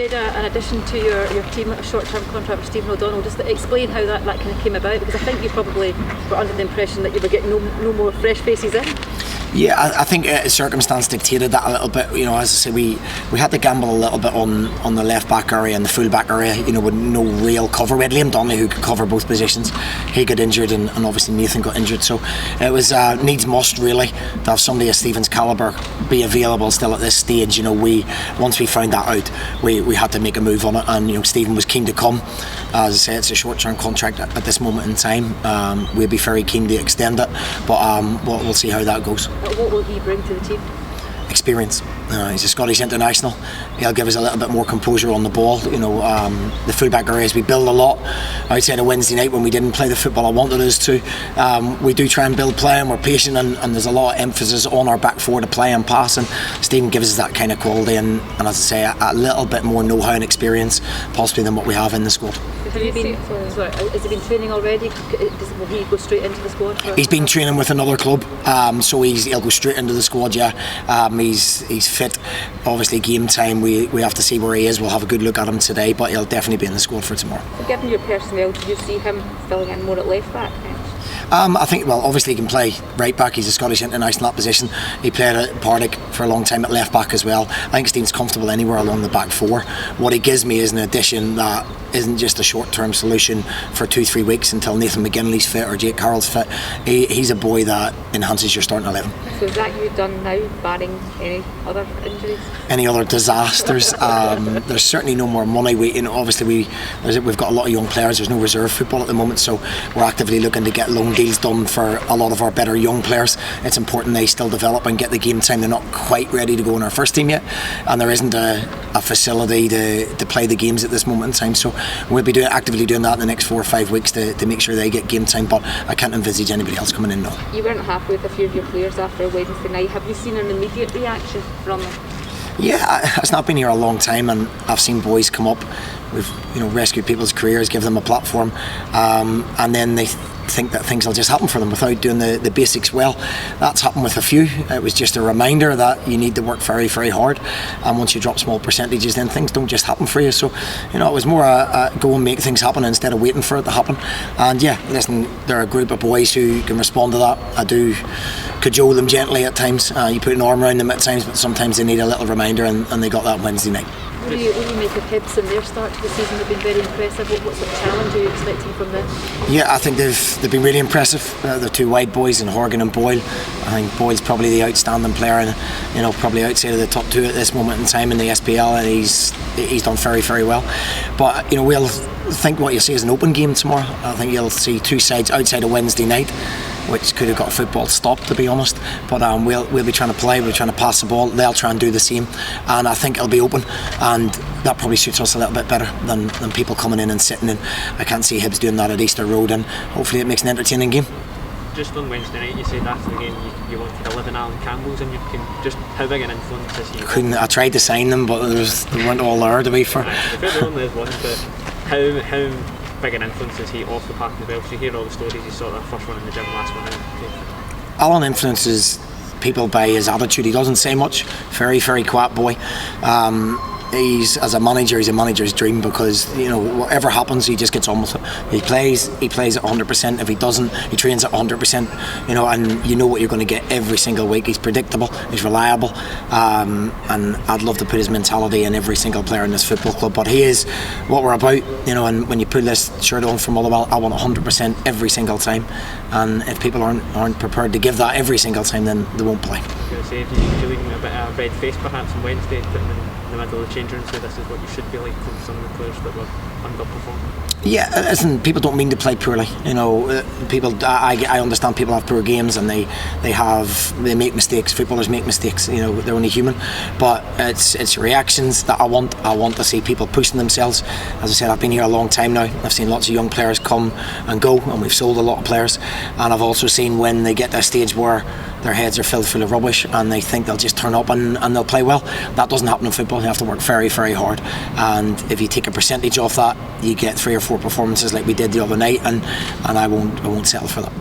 made an addition to your team, a short-term contract with Stephen O'Donnell. Just to explain how that kind of came about, because I think you probably were under the impression that you were getting no more fresh faces in. Yeah, I think circumstance dictated that a little bit. You know, as I say, we had to gamble a little bit on the left back area and the full back area. You know, with no real cover. We had Liam Donnelly who could cover both positions. He got injured, and obviously Nathan got injured. So it was needs must really to have somebody of Stephen's calibre be available still at this stage. You know, once we found that out, we had to make a move on it, and you know, Stephen was keen to come. As I say, it's a short-term contract at this moment in time. We'll be very keen to extend it, but we'll see how that goes. What will he bring to the team? Experience. He's a Scottish international. He'll give us a little bit more composure on the ball. You know, the fullback areas we build a lot. Outside of Wednesday night when we didn't play the football I wanted us to, we do try and build play, and we're patient, and there's a lot of emphasis on our back four to play and pass, and Stephen gives us that kind of quality, and as I say, a little bit more know-how and experience possibly than what we have in the squad. Has he been training already? Will he go straight into the squad? He's been training with another club, so he'll go straight into the squad. Yeah, he's fit. Obviously, game time. We have to see where he is. We'll have a good look at him today, but he'll definitely be in the squad for tomorrow. Given your personnel, do you see him filling in more at left back? I think, well, obviously he can play right back. He's a Scottish international at that position. He played at Partick for a long time at left back as well. I think Stephen's comfortable anywhere along the back four. What he gives me is an addition that isn't just a short-term solution for 2-3 weeks until Nathan McGinley's fit or Jake Carroll's fit. He's a boy that enhances your starting 11. So is that you done now, barring any other injuries? Any other disasters? There's certainly no more money. Obviously we've got a lot of young players. There's no reserve football at the moment, so we're actively looking to get loan deals done for a lot of our better young players. It's important they still develop and get the game time. They're not quite ready to go in our first team yet, and there isn't a facility to play the games at this moment in time. So we'll be actively doing that in the next 4 or 5 weeks to make sure they get game time, but I can't envisage anybody else coming in now. You weren't happy with a few of your players after Wednesday night. Have you seen an immediate reaction from them? Yeah, it's not been here a long time, and I've seen boys come up. We've rescued people's careers, give them a platform, and then they think that things will just happen for them without doing the basics well. That's happened with a few. It was just a reminder that you need to work very, very hard, and once you drop small percentages, then things don't just happen for you. So it was more a go and make things happen instead of waiting for it to happen. And yeah, listen, they're a group of boys who can respond to that. I do cajole them gently at times. You put an arm around them at times, but sometimes they need a little reminder, and they got that Wednesday night. What do you make of Hibs and their start to the season? They've been very impressive. What sort of challenge are you expecting from them? Yeah, I think they've been really impressive. The two wide boys, and Horgan and Boyle. I think Boyle's probably the outstanding player, and probably outside of the top two at this moment in time in the SPL, and he's done very, very well. But we'll think what you'll see is an open game tomorrow. I think you'll see two sides outside of Wednesday night, which could have got football stopped, to be honest. But we'll be trying to play, we're trying to pass the ball. They'll try and do the same, and I think it'll be open, and that probably suits us a little bit better than people coming in and sitting in. I can't see Hibs doing that at Easter Road, and hopefully it makes an entertaining game. Just on Wednesday night, you said after the game you wanted 11 Alan Campbells, and how big an influence is he? I tried to sign them, but they weren't all there to be fair. There only is one, but how big an influence is he off the park as well? So you hear all the stories, he's sort of first one in the gym, last one out. Alan influences people by his attitude. He doesn't say much, very, very quiet boy. He's a manager's dream, because whatever happens, he just gets on with it. He plays at 100%. If he doesn't, he trains at 100%. And you know what you're going to get every single week. He's predictable, he's reliable, and I'd love to put his mentality in every single player in this football club. But he is what we're about, and when you pull this shirt on for Motherwell, I want 100% every single time. And if people aren't prepared to give that every single time, then they won't play. Do you leave him a bit of a red face perhaps on Wednesday, putting him in the middle of the change room, so this is what you should be like from some of the players that were underperforming? Yeah, listen, people don't mean to play poorly. I understand people have poor games, and they make mistakes. Footballers make mistakes. They're only human. But it's reactions that I want. I want to see people pushing themselves. As I said, I've been here a long time now. I've seen lots of young players come and go, and we've sold a lot of players. And I've also seen when they get to a stage where their heads are filled full of rubbish and they think they'll just turn up and they'll play well. That doesn't happen in football. You have to work very, very hard, and if you take a percentage off that, you get 3 or 4 performances like we did the other night, and I won't settle for that.